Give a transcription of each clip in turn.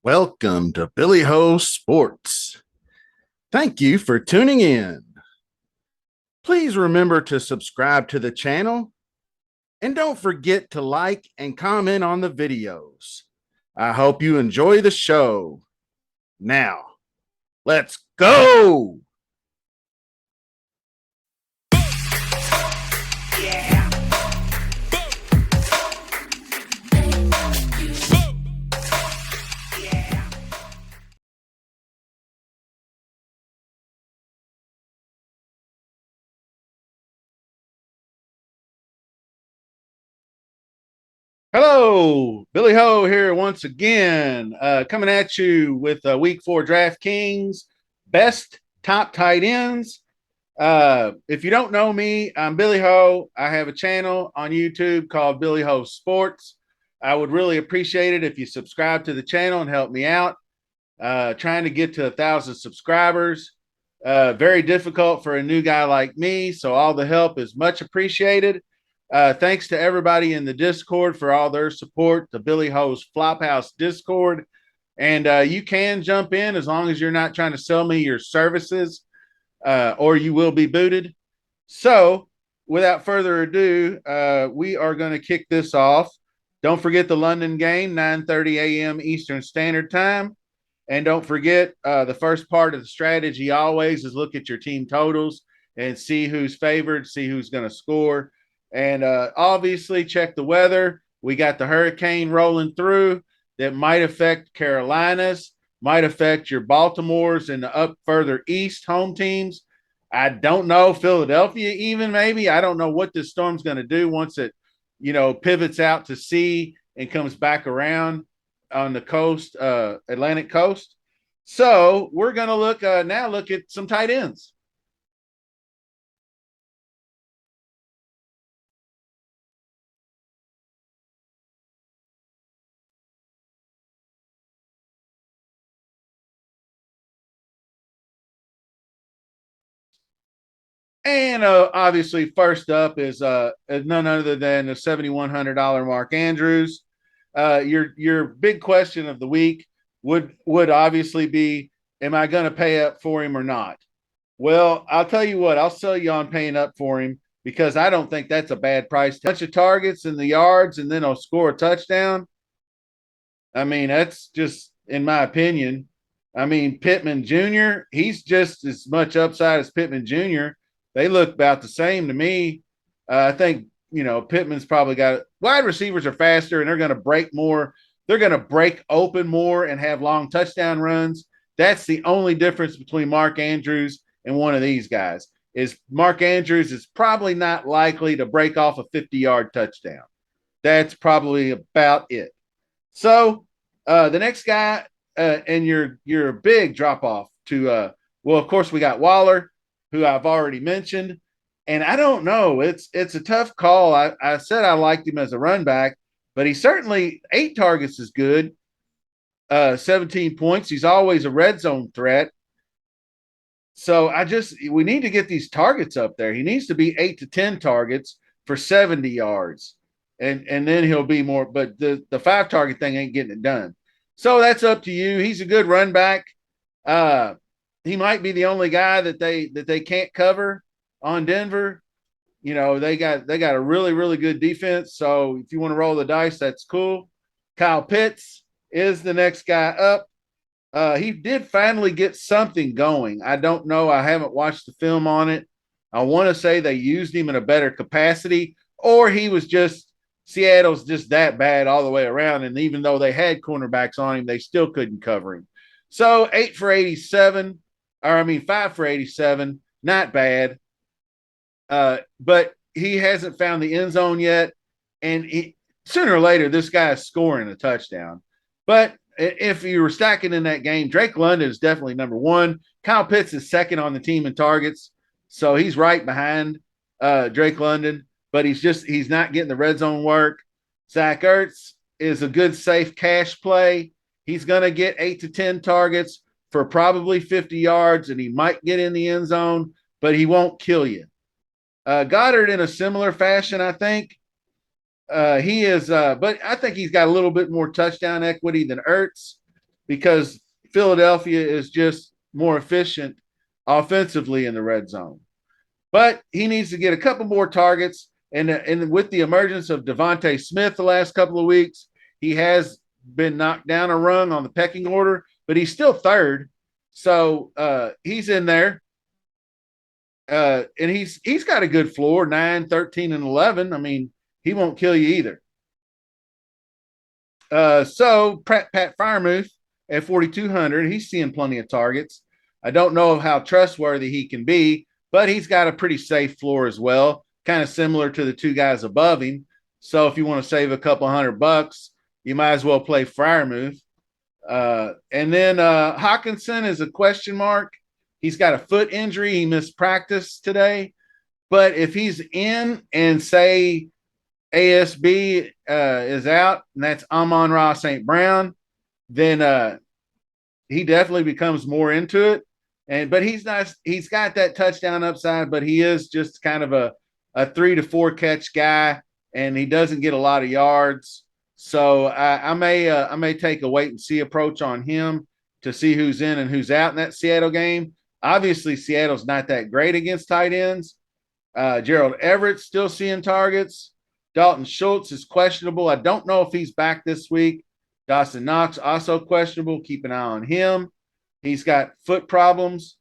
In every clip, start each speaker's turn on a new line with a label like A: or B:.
A: Welcome to Billy Ho Sports. Thank you for tuning in. Please remember to subscribe to the channel and don't forget to like and comment on the videos. I hope you enjoy the show. Now, let's go. Hello, Billy Ho here once again, coming at you with Week 4 DraftKings best top tight ends. If you don't know me, I'm Billy Ho. I have a channel on YouTube called Billy Ho Sports. I would really appreciate it if you subscribe to the channel and help me out. Trying to get to 1,000 subscribers. Very difficult for a new guy like me, so all the help is much appreciated. Thanks to everybody in the Discord for all their support, the Billy Ho's Flophouse Discord. And you can jump in as long as you're not trying to sell me your services, or you will be booted. So, without further ado, we are going to kick this off. Don't forget the London game, 9:30 a.m. Eastern Standard Time. And don't forget, the first part of the strategy always is look at your team totals and see who's favored, see who's going to score. And obviously, check the weather. We got the hurricane rolling through that might affect Carolinas, might affect your Baltimores and the up further east home teams. I don't know, Philadelphia even maybe. I don't know what this storm's going to do once it, pivots out to sea and comes back around on the coast, Atlantic coast. So we're going to look at some tight ends. And obviously, first up is none other than the $7,100 Mark Andrews. Your big question of the week would obviously be, am I going to pay up for him or not? Well, I'll tell you what, I'll sell you on paying up for him because I don't think that's a bad price. Bunch of targets in the yards, and then he'll score a touchdown. I mean, that's just in my opinion. I mean, Pittman Jr., he's just as much upside as Pittman Jr. They look about the same to me. I think, Pittman's probably got wide receivers are faster and they're going to break more. They're going to break open more and have long touchdown runs. That's the only difference between Mark Andrews and one of these guys is Mark Andrews is probably not likely to break off a 50-yard touchdown. That's probably about it. So the next guy, and your big drop off to well, of course we got Waller, who I've already mentioned, and I don't know. It's a tough call. I said I liked him as a run back, but he certainly 8 targets is good. 17 points. He's always a red zone threat. So we need to get these targets up there. He needs to be 8 to 10 targets for 70 yards. And then he'll be more, but the 5 target thing ain't getting it done. So that's up to you. He's a good run back. He might be the only guy that they can't cover on Denver. They got a really, really good defense. So if you want to roll the dice, that's cool. Kyle Pitts is the next guy up. He did finally get something going. I don't know. I haven't watched the film on it. I want to say they used him in a better capacity, or he was just Seattle's just that bad all the way around. And even though they had cornerbacks on him, they still couldn't cover him. So 8 for 87, 5 for 87, not bad. But he hasn't found the end zone yet. And sooner or later, this guy is scoring a touchdown. But if you were stacking in that game, Drake London is definitely number 1. Kyle Pitts is second on the team in targets. So he's right behind Drake London, but he's not getting the red zone work. Zach Ertz is a good, safe cash play. He's going to get 8 to 10 targets for probably 50 yards, and he might get in the end zone, but he won't kill you. Goddard in a similar fashion, I think. He is, but I think he's got a little bit more touchdown equity than Ertz because Philadelphia is just more efficient offensively in the red zone. But he needs to get a couple more targets. And with the emergence of Devontae Smith the last couple of weeks, he has been knocked down a rung on the pecking order, but he's still third. So he's in there. And he's got a good floor, 9, 13, and 11. I mean, he won't kill you either. So Pat Freiermuth at 4,200, he's seeing plenty of targets. I don't know how trustworthy he can be, but he's got a pretty safe floor as well, kind of similar to the two guys above him. So if you want to save a couple $100, you might as well play Freiermuth. And then Hawkinson is a question mark. He's got a foot injury. He missed practice today. But if he's in and say ASB is out, and that's Amon-Ra St. Brown, then he definitely becomes more into it. But he's got that touchdown upside, but he is just kind of a 3 to 4 catch guy, and he doesn't get a lot of yards. So I may take a wait and see approach on him to see who's in and who's out in that Seattle game. Obviously, Seattle's not that great against tight ends. Gerald Everett's still seeing targets. Dalton Schultz is questionable. I don't know if he's back this week. Dawson Knox also questionable. Keep an eye on him. He's got foot problems,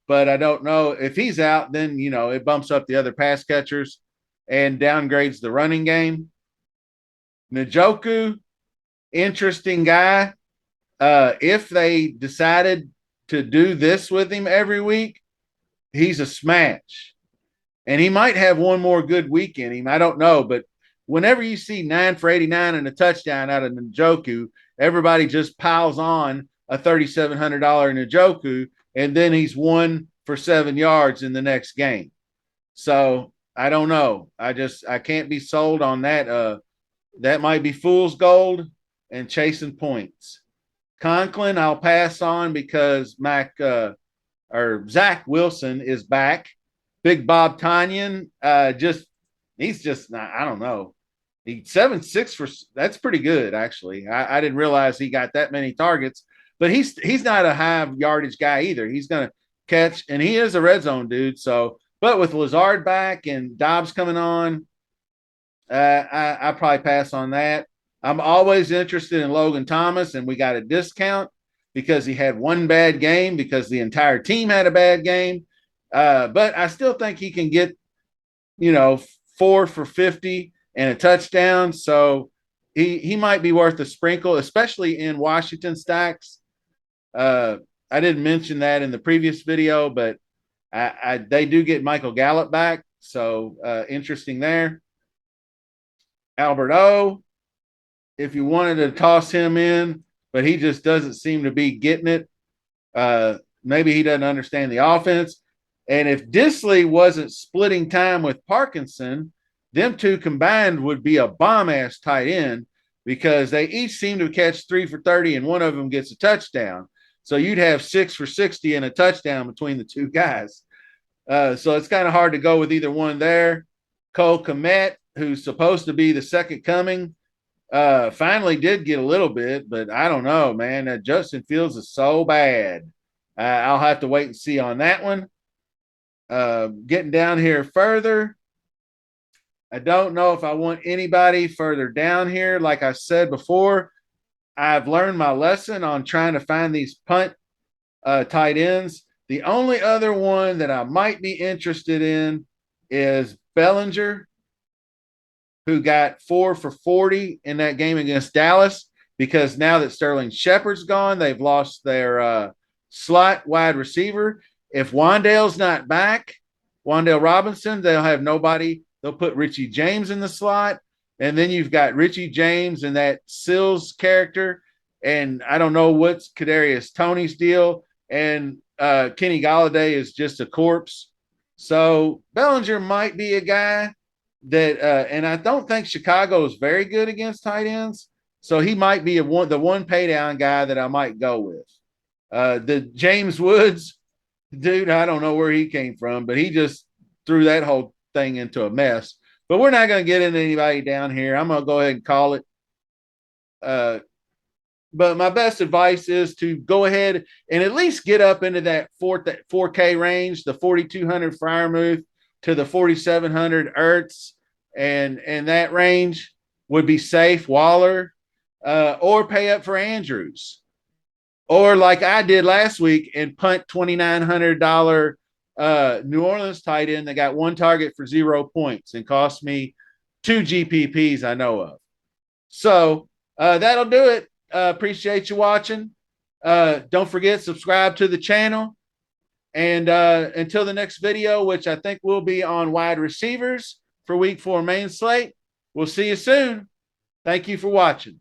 A: but I don't know if he's out. Then it bumps up the other pass catchers and downgrades the running game. Njoku, interesting guy. If they decided to do this with him every week, he's a smash. And he might have one more good week in him. I don't know. But whenever you see 9 for 89 and a touchdown out of Njoku, everybody just piles on a $3,700 Njoku, and then he's 1 for 7 yards in the next game. So I don't know. I can't be sold on that. That might be fool's gold and chasing points. Conklin, I'll pass on because Zach Wilson is back. Big Bob Tonyan, he's just not, I don't know. He's 7.6 for, that's pretty good, actually. I didn't realize he got that many targets, but he's not a high yardage guy either. He's going to catch, and he is a red zone dude. So, but with Lazard back and Dobbs coming on, I probably pass on that. I'm always interested in Logan Thomas, and we got a discount because he had one bad game because the entire team had a bad game. But I still think he can get, 4 for 50 and a touchdown. So he might be worth a sprinkle, especially in Washington stacks. I didn't mention that in the previous video, but they do get Michael Gallup back. So interesting there. Albert O, if you wanted to toss him in, but he just doesn't seem to be getting it. Maybe he doesn't understand the offense. And if Disley wasn't splitting time with Parkinson, them two combined would be a bomb-ass tight end because they each seem to catch 3 for 30 and one of them gets a touchdown. So you'd have 6 for 60 and a touchdown between the two guys. So it's kind of hard to go with either one there. Cole Kmet, who's supposed to be the second coming, finally did get a little bit, but I don't know, man. Justin Fields is so bad. I'll have to wait and see on that one. Getting down here further, I don't know if I want anybody further down here. Like I said before, I've learned my lesson on trying to find these punt tight ends. The only other one that I might be interested in is Bellinger, who got 4 for 40 in that game against Dallas, because now that Sterling Shepard's gone, they've lost their slot wide receiver. If Wan'Dale's not back, Wan'Dale Robinson, they'll have nobody. They'll put Richie James in the slot, and then you've got Richie James and that Sills character, and I don't know what's Kadarius Toney's deal, and Kenny Golladay is just a corpse. So Bellinger might be a guy that, and I don't think Chicago is very good against tight ends, so he might be the one pay down guy that I might go with. The James Woods dude, I don't know where he came from, but he just threw that whole thing into a mess. But we're not going to get into anybody down here. I'm going to go ahead and call it. but my best advice is to go ahead and at least get up into that 4K range, the 4,200 Freiermuth to the 4,700 Ertz, and that range would be safe. Waller, or pay up for Andrews, or like I did last week and punt $2,900 New Orleans tight end that got one target for 0 points and cost me 2 GPPs I know of. So that'll do it. Appreciate you watching. Don't forget, subscribe to the channel. And until the next video, which I think will be on wide receivers for week 4 main slate, we'll see you soon. Thank you for watching.